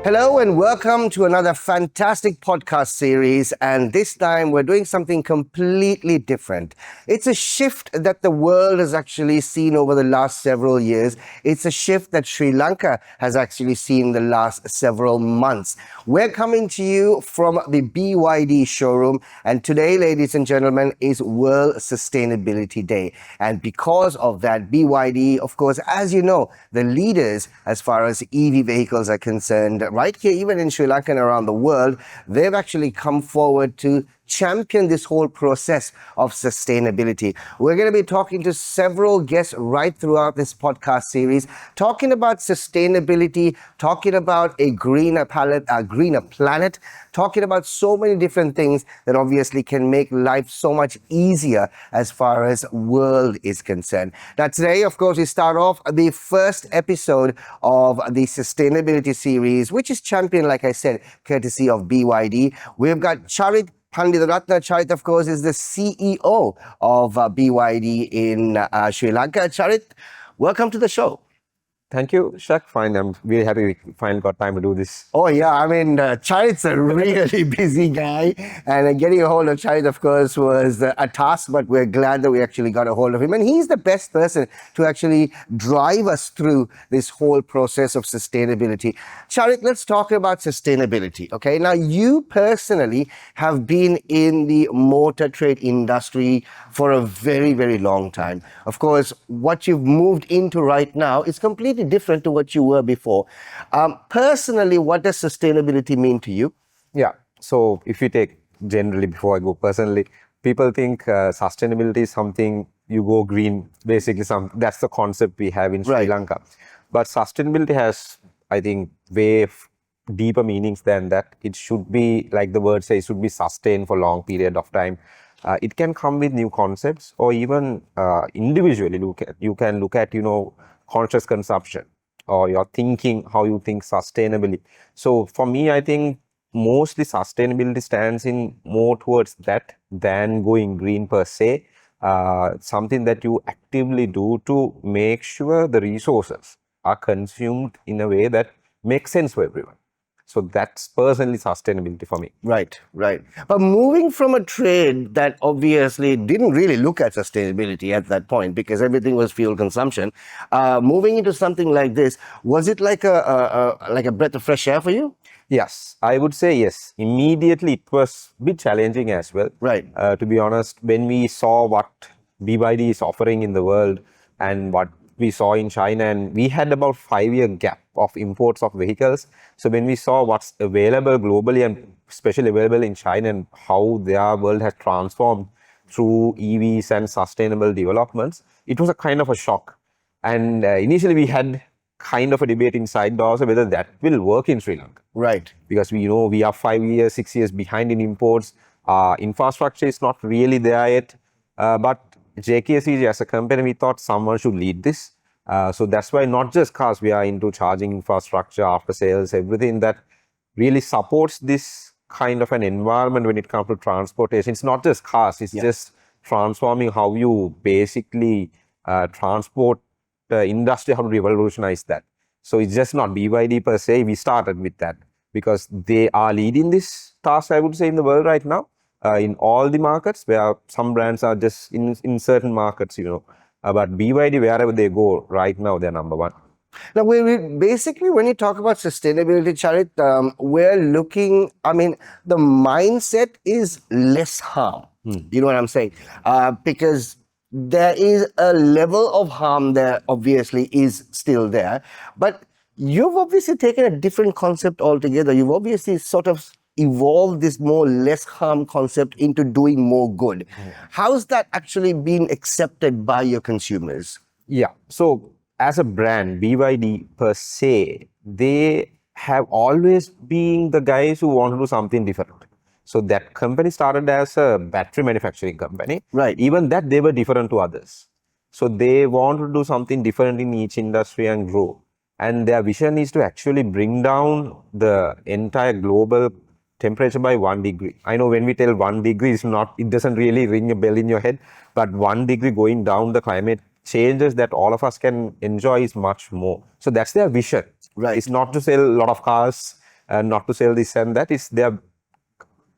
Hello and welcome to another fantastic podcast series. And this time we're doing something completely different. It's a shift that the world has actually seen over the last several years. It's a shift that Sri Lanka has actually seen the last several months. We're coming to you from the BYD showroom. And today, ladies and gentlemen, is World Sustainability Day. And because of that, BYD, of course, as you know, the leaders as far as EV vehicles are concerned, right here, even in Sri Lanka and around the world, they've actually come forward to champion this whole process of sustainability. We're going to be talking to several guests right throughout this podcast series, talking about sustainability, talking about a greener planet, talking about so many different things that obviously can make life so much easier as far as world is concerned. Now today, of course, we start off the first episode of the sustainability series, which is championed, like I said, courtesy of BYD. We've got Charith Panditharatne. Charith, of course, is the CEO of BYD in Sri Lanka. Charith, welcome to the show. Thank you, Shaq. Fine. I'm really happy we finally got time to do this. Oh, yeah. I mean, Charith's a really busy guy. And getting a hold of Charith, of course, was a task, but we're glad that we actually got a hold of him. And he's the best person to actually drive us through this whole process of sustainability. Charith, let's talk about sustainability. Okay. Now, you personally have been in the motor trade industry for a very, very long time. Of course, what you've moved into right now is completely different to what you were before. Personally, what does sustainability mean to you? Yeah. So if you take generally, before I go personally, people think sustainability is something you go green. Basically, that's the concept we have in Sri Lanka. But sustainability has, I think, deeper meanings than that. It should be, like the word says, it should be sustained for a long period of time. It can come with new concepts, or even individually you can look at, conscious consumption, or your thinking, how you think sustainably. So for me, I think mostly sustainability stands in more towards that than going green per se. Something that you actively do to make sure the resources are consumed in a way that makes sense for everyone. So that's personally sustainability for me. Right. But moving from a trade that obviously didn't really look at sustainability at that point because everything was fuel consumption, moving into something like this, was it like a breath of fresh air for you? Yes, I would say yes. Immediately, it was a bit challenging as well. Right. To be honest, when we saw what BYD is offering in the world and what we saw in China, and we had about 5-year gap of imports of vehicles. So when we saw what's available globally and especially available in China and how their world has transformed through EVs and sustainable developments, it was a kind of a shock. And initially we had kind of a debate inside also whether that will work in Sri Lanka. Right. Because we know we are 5 years, 6 years behind in imports. Infrastructure is not really there yet. But JKCG as a company, we thought someone should lead this. So that's why not just cars, we are into charging infrastructure, after sales, everything that really supports this kind of an environment when it comes to transportation. It's not just cars, it's just transforming how you basically transport the industry, how to revolutionize that. So it's just not BYD per se, we started with that because they are leading this task, I would say, in the world right now. In all the markets, where some brands are just in certain markets, but BYD, wherever they go right now, they're number one. Now, basically, when you talk about sustainability, Charith, we're looking, the mindset is less harm. You know what I'm saying? Because there is a level of harm that obviously is still there. But you've obviously taken a different concept altogether. You've obviously sort of evolve this more less harm concept into doing more good. How's that actually been accepted by your consumers? Yeah. So as a brand, BYD per se, they have always been the guys who want to do something different. So that company started as a battery manufacturing company. Right. Even that, they were different to others. So they want to do something different in each industry and grow. And their vision is to actually bring down the entire global temperature by 1 degree. I know when we tell 1 degree, it doesn't really ring a bell in your head, but 1 degree going down the climate changes that all of us can enjoy is much more. So that's their vision. Right. It's not to sell a lot of cars not to sell this and that. It's their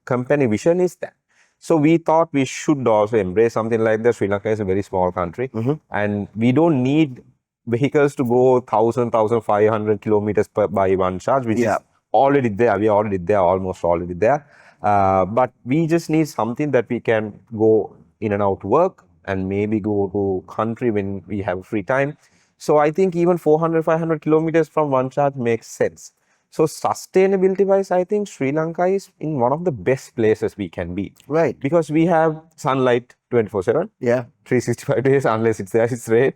company vision is that. So we thought we should also embrace something like that. Sri Lanka is a very small country, and we don't need vehicles to go 1,500 kilometers by one charge, which is already there. We are already there, almost already there. But we just need something that we can go in and out to work and maybe go to country when we have free time. So I think even 400, 500 kilometers from one charge makes sense. So sustainability wise, I think Sri Lanka is in one of the best places we can be. Right. Because we have sunlight 24/7. Yeah. 365 days, unless it's there, it's rain.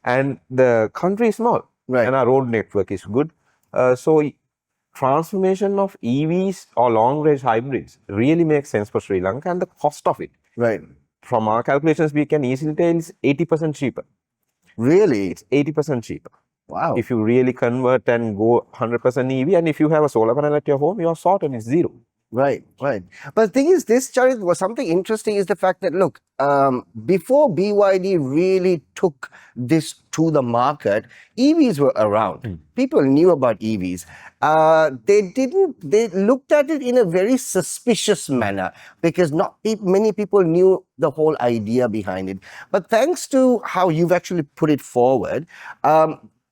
And the country is small. Right. And our road network is good. So transformation of EVs or long range hybrids really makes sense for Sri Lanka, and the cost of it. Right. From our calculations, we can easily tell it's 80% cheaper. Really? It's 80% cheaper. Wow. If you really convert and go 100% EV, and if you have a solar panel at your home, you are sorted, it's zero. Right, right. But the thing is, this, Charith, was something interesting is the fact that, look, before BYD really took this to the market, EVs were around. People knew about EVs. They looked at it in a very suspicious manner because not many people knew the whole idea behind it. But thanks to how you've actually put it forward,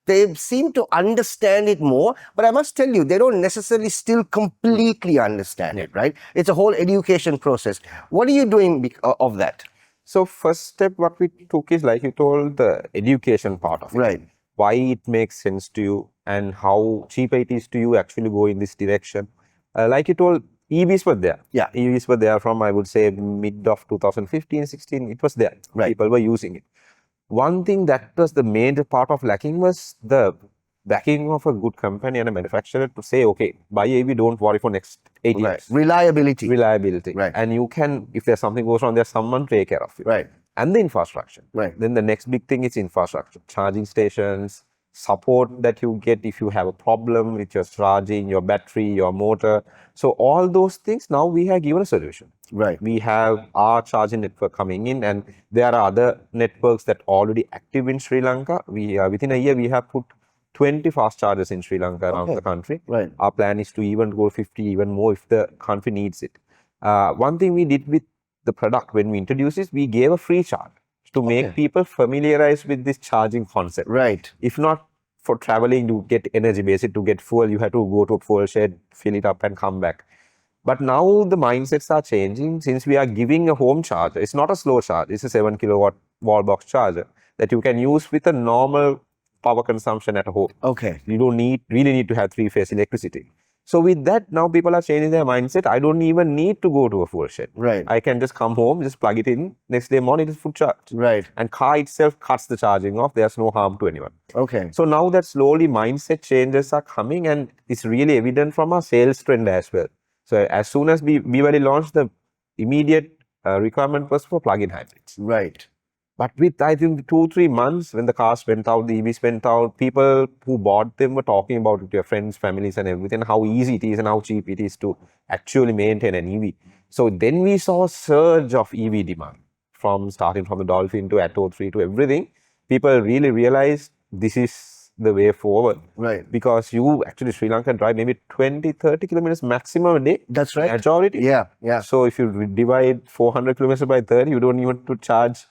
they seem to understand it more, but I must tell you, they don't necessarily still completely understand it, right? It's a whole education process. What are you doing of that? So first step, what we took is, like you told, the education part of it. Right. Why it makes sense to you and how cheap it is to you actually go in this direction. Like you told, EVs were there. Yeah. EVs were there from, I would say, mid of 2015, 16. It was there. Right. People were using it. One thing that was the major part of lacking was the backing of a good company and a manufacturer to say, okay, buy EV, don't worry for next 8 Right. years. Reliability. Reliability. Right. And you can, if there's something goes wrong, there's someone to take care of you. Right. And the infrastructure. Right. Then the next big thing is infrastructure, charging stations, support that you get if you have a problem with your charging, your battery, your motor. So all those things, now we have given a solution. Right. We have our charging network coming in, and there are other networks that are already active in Sri Lanka. We within a year, we have put 20 fast chargers in Sri Lanka around the country. Right. Our plan is to even go 50, even more if the country needs it. One thing we did with the product when we introduced it, we gave a free charge to make people familiarize with this charging concept. Right. If not for traveling to get energy, basic to get fuel, you have to go to a fuel shed, fill it up and come back. But now the mindsets are changing since we are giving a home charger. It's not a slow charge. It's a 7 kilowatt wall box charger that you can use with a normal power consumption at home. Okay. You don't really need to have three-phase electricity. So with that, now people are changing their mindset. I don't even need to go to a fuel shed. Right. I can just come home, just plug it in. Next day morning, it's full charge. Right. And car itself cuts the charging off. There's no harm to anyone. Okay. So now that slowly mindset changes are coming, and it's really evident from our sales trend as well. So as soon as BYD launched, the immediate requirement was for plug-in hybrids. Right. But with, I think, 2-3 months when the cars went out, the EVs went out, people who bought them were talking about it to their friends, families and everything, how easy it is and how cheap it is to actually maintain an EV. So then we saw a surge of EV demand starting from the Dolphin to Atto 3 to everything. People really realized this is the way forward. Right. Because you actually, Sri Lanka drive maybe 20-30 kilometers maximum a day. That's right. Majority. Yeah. Yeah. So if you divide 400 kilometers by 30, you don't even to charge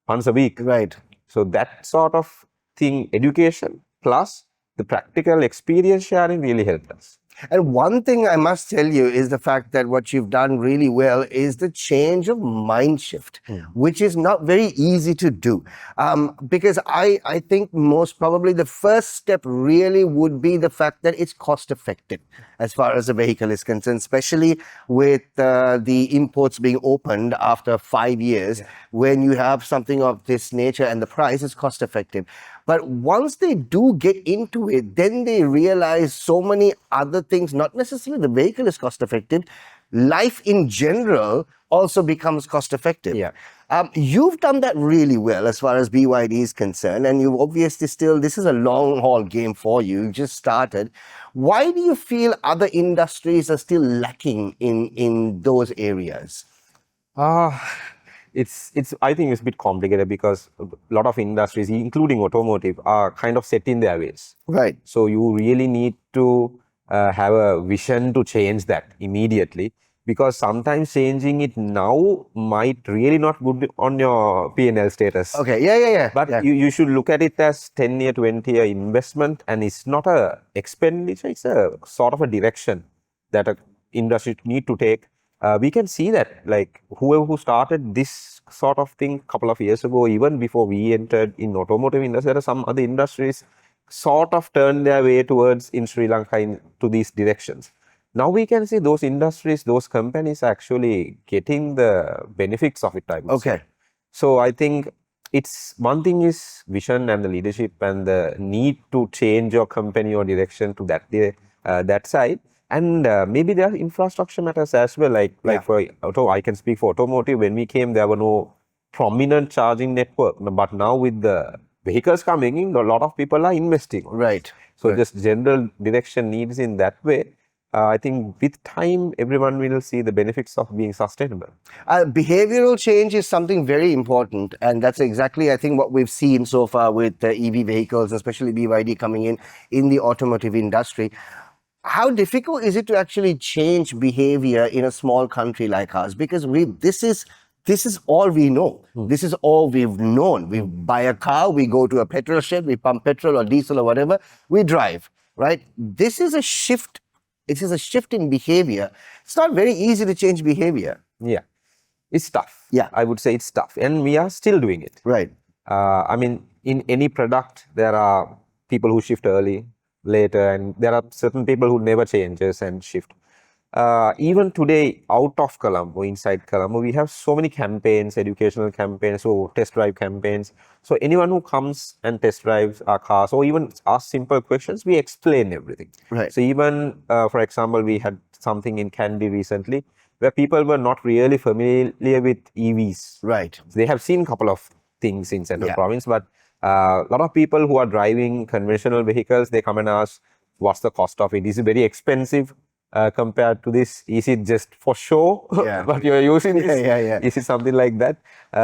once a week. Right. So that sort of thing, education plus the practical experience sharing really helped us. And one thing I must tell you is the fact that what you've done really well is the change of mind shift, which is not very easy to do. Because I think most probably the first step really would be the fact that it's cost effective as far as the vehicle is concerned, especially with the imports being opened after 5 years, when you have something of this nature and the price is cost effective. But once they do get into it, then they realize so many other things, not necessarily the vehicle is cost effective, life in general also becomes cost effective. Yeah. You've done that really well as far as BYD is concerned, and you obviously still, this is a long haul game for you. You just started. Why do you feel other industries are still lacking in those areas? I think it's a bit complicated because a lot of industries, including automotive, are kind of set in their ways. Right. So you really need to have a vision to change that immediately, because sometimes changing it now might really not good on your P&L status. Okay, yeah. But you should look at it as 10-year, 20-year investment, and it's not a expenditure, it's a sort of a direction that a industry need to take. We can see that, like, whoever who started this sort of thing a couple of years ago, even before we entered in automotive industry, there are some other industries sort of turned their way towards in Sri Lanka to these directions. Now we can see those industries, those companies actually getting the benefits of it, I would say. So I think it's one thing is vision and the leadership and the need to change your company or direction to that side. And maybe there are infrastructure matters as well. Like for auto, I can speak for automotive. When we came, there were no prominent charging network. But now with the vehicles coming in, a lot of people are investing. Right. So just general direction needs in that way. I think with time, everyone will see the benefits of being sustainable. Behavioral change is something very important, and that's exactly, I think, what we've seen so far with EV vehicles, especially BYD coming in the automotive industry. How difficult is it to actually change behavior in a small country like ours? Because this is all we know. This is all we've known. We buy a car, we go to a petrol shed, we pump petrol or diesel or whatever, we drive, right? This is a shift. It is a shift in behavior. It's not very easy to change behavior. Yeah, it's tough. Yeah. I would say it's tough. And we are still doing it. Right. I mean, in any product, there are people who shift early, later, and there are certain people who never changes and shift. Even today, out of Colombo, inside Colombo, we have so many campaigns, educational campaigns, so test drive campaigns. So anyone who comes and test drives our cars or even asks simple questions, we explain everything. Right. So even, for example, we had something in Kandy recently where people were not really familiar with EVs. Right. So they have seen a couple of things in Central Province, but a lot of people who are driving conventional vehicles, they come and ask, what's the cost of it? Is it very expensive compared to this? Is it just for show? But you're using this? Is it something like that?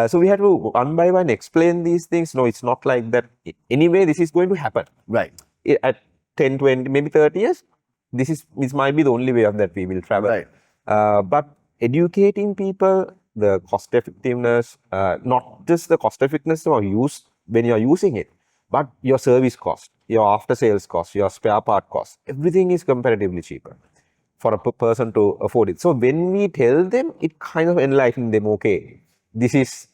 So we had to one by one explain these things. No, it's not like that. Anyway, this is going to happen. Right. At 10, 20, maybe 30 years, this might be the only way of that we will travel. Right. But educating people, the cost effectiveness, not just the cost effectiveness of use when you're using it, but your service cost, your after sales cost, your spare part cost, everything is comparatively cheaper for a person to afford it. So when we tell them, it kind of enlightens them, okay, there is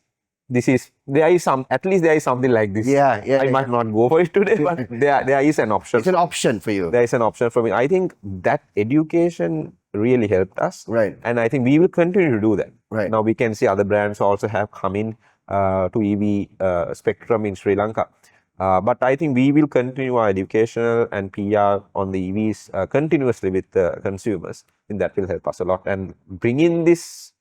at least there is something like this. I might not go for it today, but there is an option. It's an option for you. There is an option for me. I think that education really helped us. Right. And I think we will continue to do that. Right. Now we can see other brands also have come in to EV spectrum in Sri Lanka. But I think we will continue our educational and PR on the EVs continuously with the consumers, and that will help us a lot. And bring in this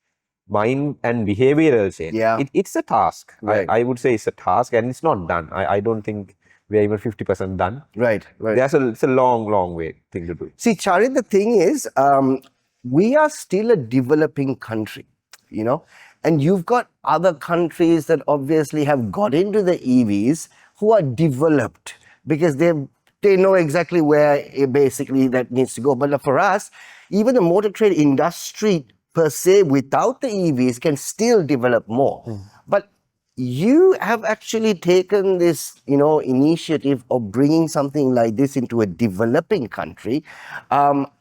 mind and behavioral change. It's a task. Right. I would say it's a task, and it's not done. I don't think we are even 50% done. Right. It's a long way thing to do. See, Charith, the thing is, we are still a developing country, you know, and you've got other countries that obviously have got into the EVs who are developed because they know exactly where basically that needs to go. But for us, even the motor trade industry per se, without the EVs, can still develop more. But you have actually taken this, initiative of bringing something like this into a developing country,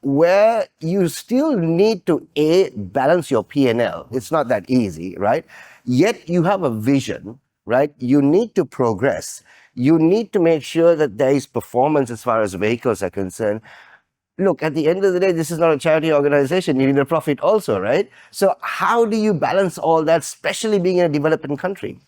where you still need to balance your P&L. It's not that easy, right? Yet you have a vision, right? You need to progress. You need to make sure that there is performance as far as vehicles are concerned. Look, at the end of the day, this is not a charity organization. You need a profit also, right? So how do you balance all that, especially being in a developing country?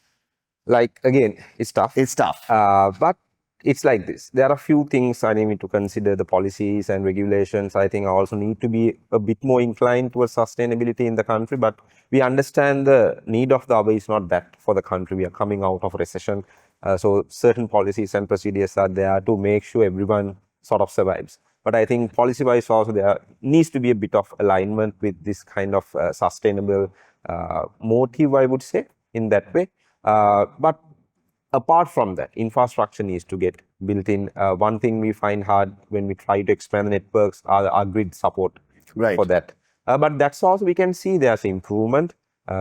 Like, again, it's tough. It's tough. But it's like this. There are a few things I need to consider, the policies and regulations. I think I also need to be a bit more inclined towards sustainability in the country. But we understand the need of the hour is not that for the country. We are coming out of a recession. So certain policies and procedures are there to make sure everyone sort of survives. But I think policy-wise also there needs to be a bit of alignment with this kind of sustainable motive, I would say, in that way. But apart from that, infrastructure needs to get built in. One thing we find hard when we try to expand the networks are our grid support for that. But that's also we can see there's improvement.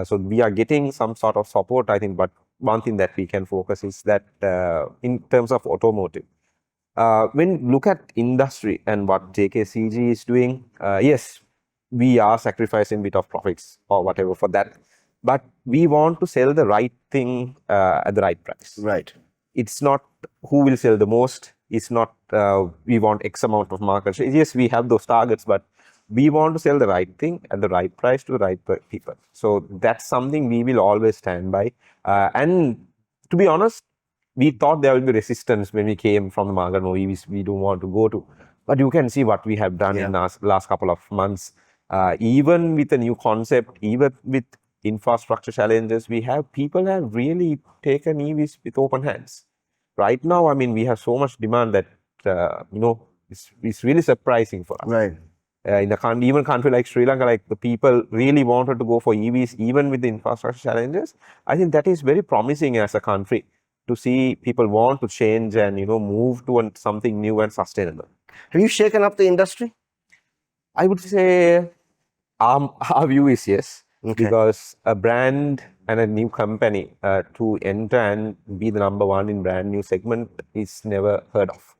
So we are getting some sort of support, I think. But one thing that we can focus is that in terms of automotive, when look at industry and what JKCG is doing, yes, we are sacrificing a bit of profits or whatever for that. But we want to sell the right thing at the right price. Right. It's not who will sell the most. It's not we want X amount of market share. Yes, we have those targets, but we want to sell the right thing at the right price to the right people. So that's something we will always stand by. And to be honest, we thought there will be resistance when we came from the market. No, we don't want to go to. But you can see what we have done in the last couple of months. Even with a new concept, even with infrastructure challenges, people have really taken EVs with open hands. Right now, I mean, we have so much demand that, it's really surprising for us. Right. In a country like Sri Lanka, like the people really wanted to go for EVs, even with the infrastructure challenges. I think that is very promising as a country to see people want to change and, move to something new and sustainable. Have you shaken up the industry? I would say our view is yes. Okay. Because a brand and a new company to enter and be the number one in brand new segment is never heard of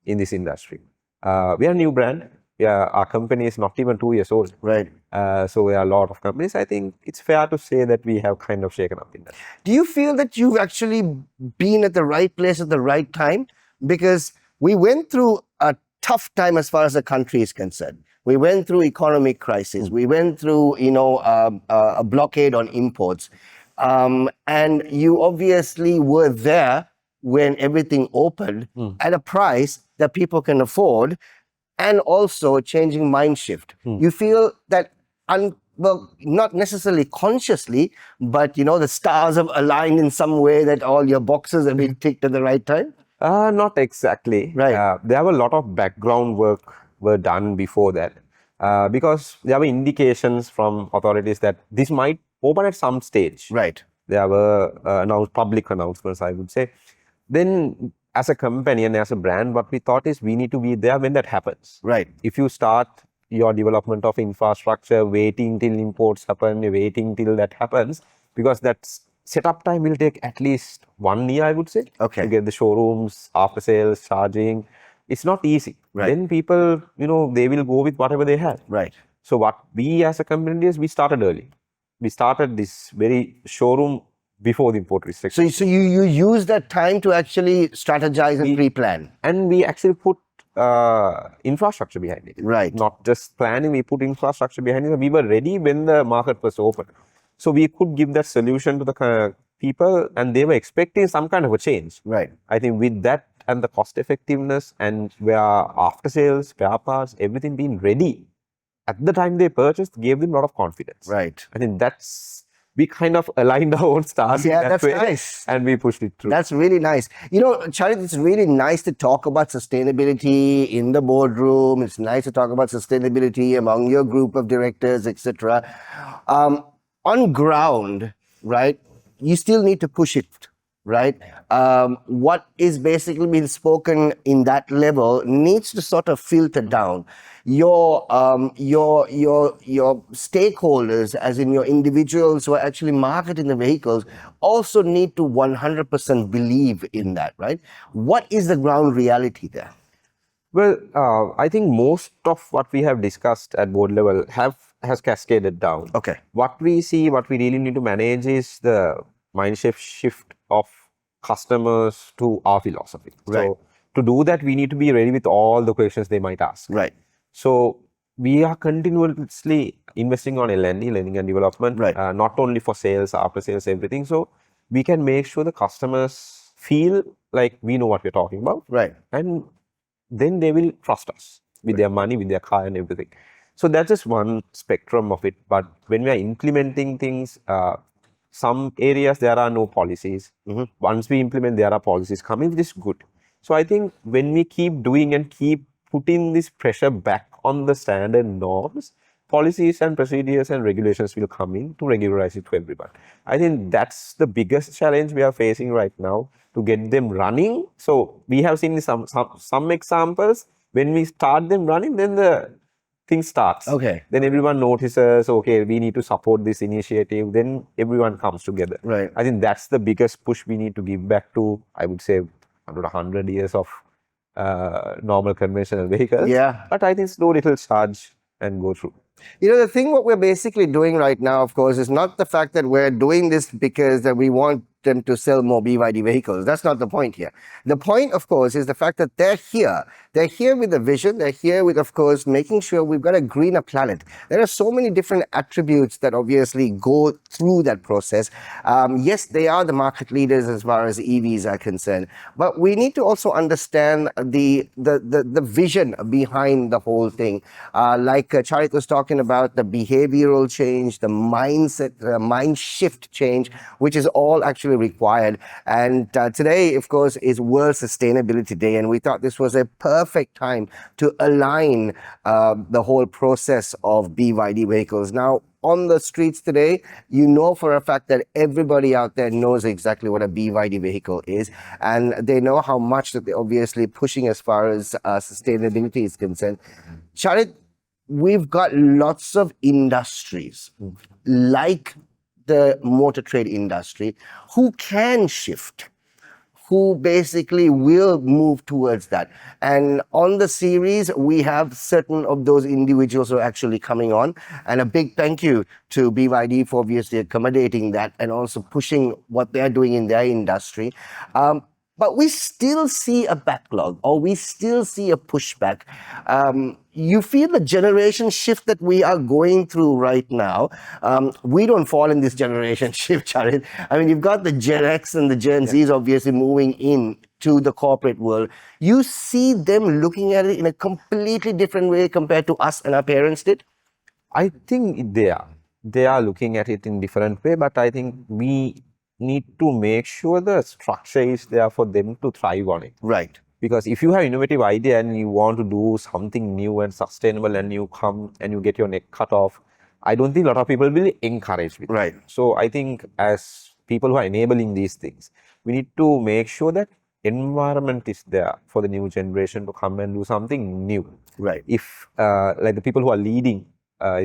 in this industry. We are a new brand. Our company is not even 2 years old. Right. So we are a lot of companies. I think it's fair to say that we have kind of shaken up the industry. Do you feel that you've actually been at the right place at the right time? Because we went through a tough time as far as the country is concerned. We went through economic crisis. We went through, a blockade on imports. And you obviously were there when everything opened at a price that people can afford, and also a changing mind shift. You feel that, not necessarily consciously, but, the stars have aligned in some way that all your boxes have been ticked at the right time? Not exactly. Right. There were a lot of background work were done before that because there were indications from authorities that this might open at some stage. Right. There were public announcements, I would say. Then as a company and as a brand, what we thought is we need to be there when that happens. Right. If you start your development of infrastructure, waiting till imports happen, waiting till that happens, because that's setup time will take at least 1 year, I would say. Okay. To get the showrooms, after sales, charging. It's not easy. Right. Then people, they will go with whatever they have. Right. So what we as a company did is we started early. We started this very showroom before the import restrictions. So you use that time to actually strategize and pre-plan. And we actually put infrastructure behind it. Right. Not just planning, we put infrastructure behind it. We were ready when the market was open. So we could give that solution to the people, and they were expecting some kind of a change. Right. I think with that and the cost effectiveness and where after sales, spare parts, everything being ready at the time they purchased gave them a lot of confidence. Right. I think we kind of aligned our own stars. Yeah, that's nice. And we pushed it through. That's really nice. Charith, it's really nice to talk about sustainability in the boardroom. It's nice to talk about sustainability among your group of directors, etc. On ground, right, you still need to push it, right? What is basically being spoken in that level needs to sort of filter down. Your stakeholders, as in your individuals who are actually marketing the vehicles, also need to 100% believe in that, right? What is the ground reality there? Well, I think most of what we have discussed at board level has cascaded down. Okay. What we see, what we really need to manage is the mindset shift of customers to our philosophy. Right. So to do that, we need to be ready with all the questions they might ask. Right. So we are continuously investing on L&D, learning and development, right. Not only for sales, after sales, everything. So we can make sure the customers feel like we know what we're talking about. Right. And then they will trust us with their money, with their car and everything. So that's just one spectrum of it. But when we are implementing things, some areas there are no policies. Once we implement, there are policies coming, which is good. So I think when we keep doing and keep putting this pressure back on the standard norms, policies and procedures and regulations will come in to regularize it to everyone. I think that's the biggest challenge we are facing right now, to get them running. So we have seen some examples. When we start them running, then the thing starts. Okay. Then everyone notices, okay, we need to support this initiative. Then everyone comes together. Right. I think that's the biggest push we need to give back to, I would say, 100 years of normal conventional vehicles. Yeah. But I think slowly it will charge and go through. You know, the thing what we're basically doing right now, of course, is not the fact that we're doing this because that we want them to sell more BYD vehicles. That's not the point here. The point, of course, is the fact that they're here. They're here with a vision. They're here with, of course, making sure we've got a greener planet. There are so many different attributes that obviously go through that process. Yes, they are the market leaders as far as EVs are concerned, but we need to also understand the vision behind the whole thing. Like Charith was talking about, the behavioral change, the mindset, the mind shift change, which is all actually required. And today, of course, is World Sustainability Day, and we thought this was a perfect time to align the whole process of BYD vehicles. Now, on the streets today, you know for a fact that everybody out there knows exactly what a BYD vehicle is, and they know how much that they're obviously pushing as far as sustainability is concerned. Charith, we've got lots of industries like the motor trade industry who can shift, who basically will move towards that. And on the series, we have certain of those individuals who are actually coming on. And a big thank you to BYD for obviously accommodating that and also pushing what they're doing in their industry. But we still see a backlog, or we still see a pushback. You feel the generation shift that we are going through right now, we don't fall in this generation shift, Charith. I mean, you've got the Gen X and the Gen Zs obviously moving in to the corporate world. You see them looking at it in a completely different way compared to us and our parents did? I think they are looking at it in different way, but I think we need to make sure the structure is there for them to thrive on it. Right. Because if you have innovative idea and you want to do something new and sustainable, and you come and you get your neck cut off, I don't think a lot of people will encourage it. Right. So I think as people who are enabling these things, we need to make sure that environment is there for the new generation to come and do something new. Right. If like the people who are leading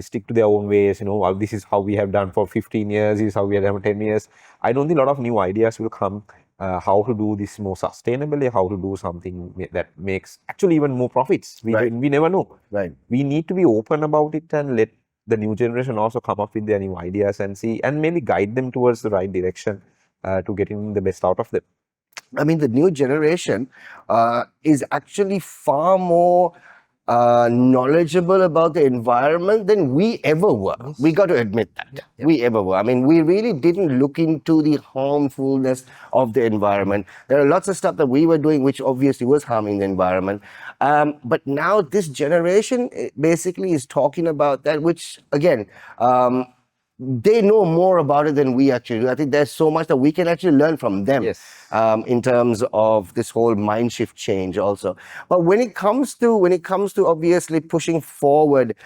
stick to their own ways, this is how we have done for 15 years, this is how we have done for 10 years. I don't think a lot of new ideas will come, how to do this more sustainably, how to do something that makes actually even more profits. We never know. Right. We need to be open about it and let the new generation also come up with their new ideas and see, and maybe guide them towards the right direction to getting the best out of them. I mean, the new generation is actually far more knowledgeable about the environment than we ever were. We got to admit that. We ever were. I mean, we really didn't look into the harmfulness of the environment. There are lots of stuff that we were doing which obviously was harming the environment. But now this generation basically is talking about that, which again, they know more about it than we actually do. I think there's so much that we can actually learn from them. Yes. In terms of this whole mind shift change also. But when it comes to obviously pushing forward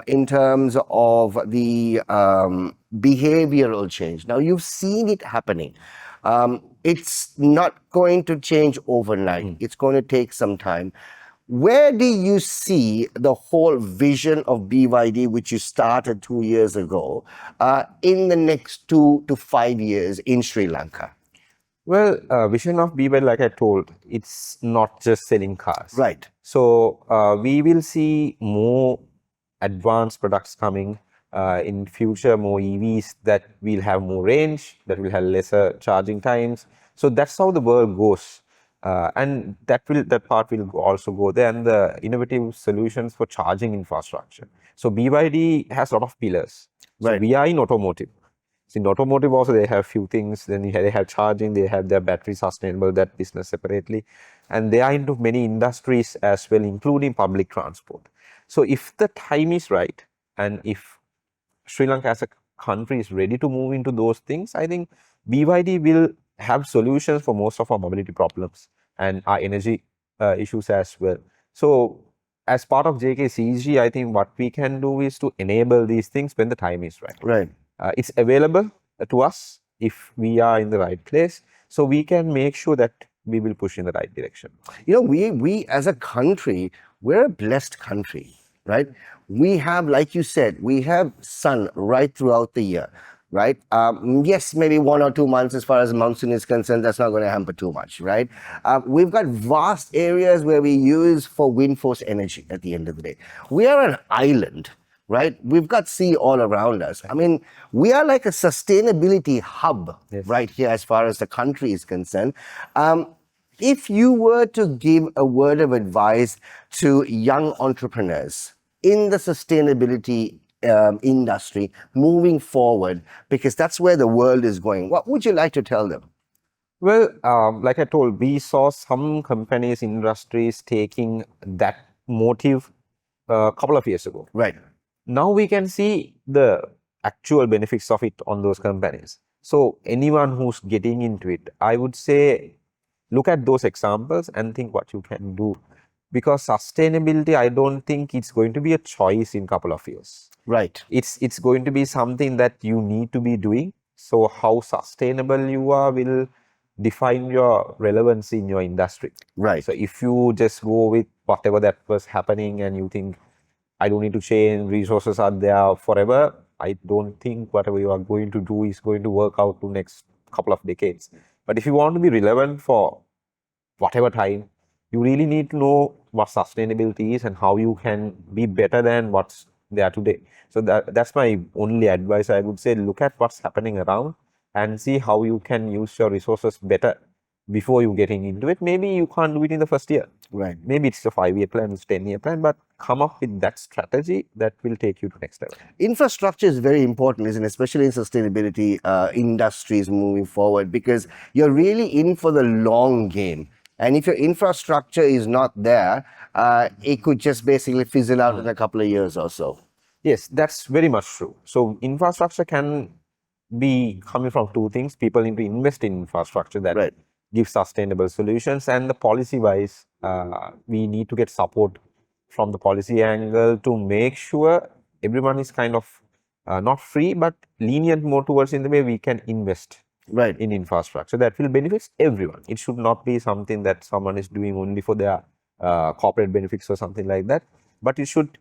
in terms of the behavioral change, now you've seen it happening. It's not going to change overnight. It's going to take some time. Where do you see the whole vision of BYD, which you started 2 years ago, in the next 2 to 5 years in Sri Lanka? Well, vision of BYD, like I told, it's not just selling cars. Right. So we will see more advanced products coming in future, more EVs that will have more range, that will have lesser charging times. So that's how the world goes. And that part will also go there, and the innovative solutions for charging infrastructure. So BYD has a lot of pillars. So we are in automotive. So in automotive also they have few things. Then they have charging, they have their battery sustainable, that business separately, and they are into many industries as well, including public transport. So if the time is right, and if Sri Lanka as a country is ready to move into those things, I think BYD will have solutions for most of our mobility problems and our energy issues as well. So as part of JKCG, I think what we can do is to enable these things when the time is right. Right. It's available to us if we are in the right place. So we can make sure that we will push in the right direction. You know, we as a country, we're a blessed country, right? We have, like you said, we have sun right throughout the year, right? Yes, maybe 1 or 2 months as far as monsoon is concerned, that's not going to hamper too much, right? We've got vast areas where we use for wind force energy at the end of the day. We are an island, right? We've got sea all around us. I mean, we are like a sustainability hub right here as far as the country is concerned. If you were to give a word of advice to young entrepreneurs in the sustainability industry moving forward, because that's where the world is going, what would you like to tell them? Well, like I told, we saw some companies, industries taking that motive a couple of years ago. Right. Now we can see the actual benefits of it on those companies. So anyone who's getting into it, I would say, look at those examples and think what you can do. Because sustainability, I don't think it's going to be a choice in a couple of years. Right. It's going to be something that you need to be doing. So how sustainable you are will define your relevance in your industry. Right. So if you just go with whatever that was happening and you think, I don't need to change, resources are there forever, I don't think whatever you are going to do is going to work out to next couple of decades. But if you want to be relevant for whatever time, you really need to know what sustainability is and how you can be better than what's there today. So that's my only advice. I would say look at what's happening around and see how you can use your resources better before you getting into it. Maybe you can't do it in the first year. Right. Maybe it's a 5-year plan, it's a 10-year plan, but come up with that strategy that will take you to next level. Infrastructure is very important, isn't it? Especially in sustainability industries moving forward, because you're really in for the long game. And if your infrastructure is not there, it could just basically fizzle out in a couple of years or so. Yes, that's very much true. So infrastructure can be coming from two things. People need to invest in infrastructure that gives sustainable solutions, and the policy wise, we need to get support from the policy angle to make sure everyone is kind of not free but lenient more towards in the way we can invest in infrastructure that will benefit everyone. It should not be something that someone is doing only for their corporate benefits or something like that, but it should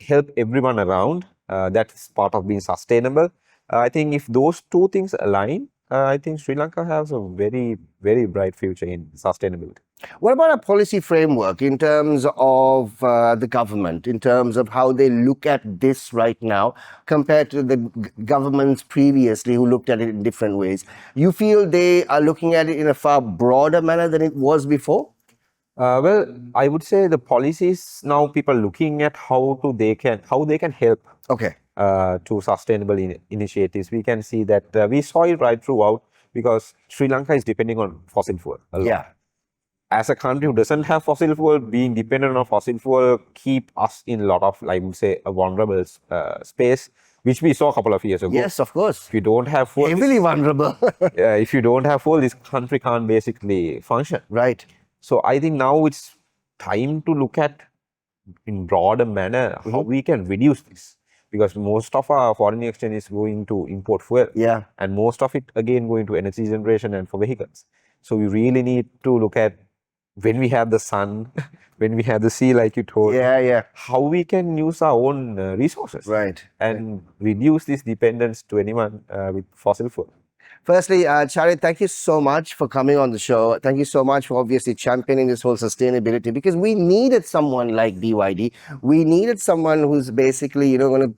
help everyone around. That's part of being sustainable. I think if those two things align, I think Sri Lanka has a very, very bright future in sustainability. What about a policy framework in terms of the government, in terms of how they look at this right now compared to the governments previously who looked at it in different ways? You feel they are looking at it in a far broader manner than it was before? Well, I would say the policies now people looking at how they can help to sustainable initiatives. We can see that we saw it right throughout because Sri Lanka is depending on fossil fuel a lot. Yeah. As a country who doesn't have fossil fuel, being dependent on fossil fuel keep us in a lot of, I would say, a vulnerable space, which we saw a couple of years ago. Yes, of course. If you don't have fuel, heavily vulnerable. if you don't have fuel, this country can't basically function. Right. So I think now it's time to look at in broader manner how we can reduce this, because most of our foreign exchange is going to import fuel, and most of it again going to energy generation and for vehicles. So we really need to look at when we have the sun, when we have the sea, like you told, how we can use our own resources, and reduce this dependence to anyone with fossil fuel. Firstly, Charith, thank you so much for coming on the show. Thank you so much for obviously championing this whole sustainability, because we needed someone like BYD. We needed someone who's basically, going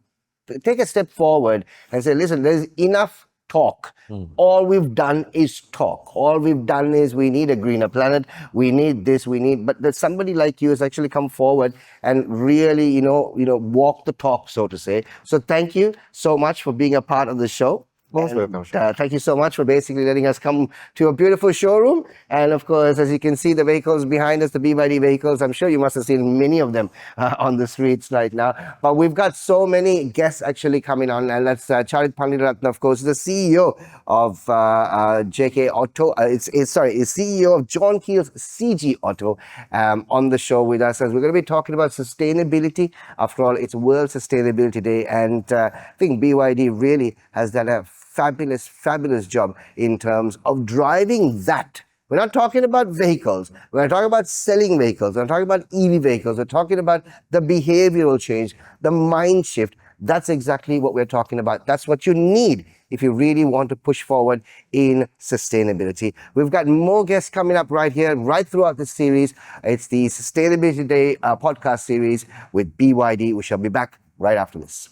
to take a step forward and say, listen, there's enough talk. All we've done is talk. All we've done is we need a greener planet. We need this, but there's somebody like you has actually come forward and really, walk the talk, so to say. So thank you so much for being a part of the show. Most welcome. Thank you so much for basically letting us come to a beautiful showroom. And of course, as you can see, the vehicles behind us, the BYD vehicles, I'm sure you must have seen many of them on the streets right now. But we've got so many guests actually coming on. And that's Charith Panditharatne, of course, the CEO of JK Auto. Is CEO of John Keells CG Auto on the show with us. As we're going to be talking about sustainability. After all, it's World Sustainability Day. And I think BYD really has done a fabulous job in terms of driving that. We're not talking about vehicles. We're not talking about selling vehicles. We're not talking about EV vehicles. We're talking about the behavioral change, the mind shift. That's exactly what we're talking about. That's what you need if you really want to push forward in sustainability. We've got more guests coming up right here, right throughout this series. It's the Sustainability Day podcast series with BYD. We shall be back right after this.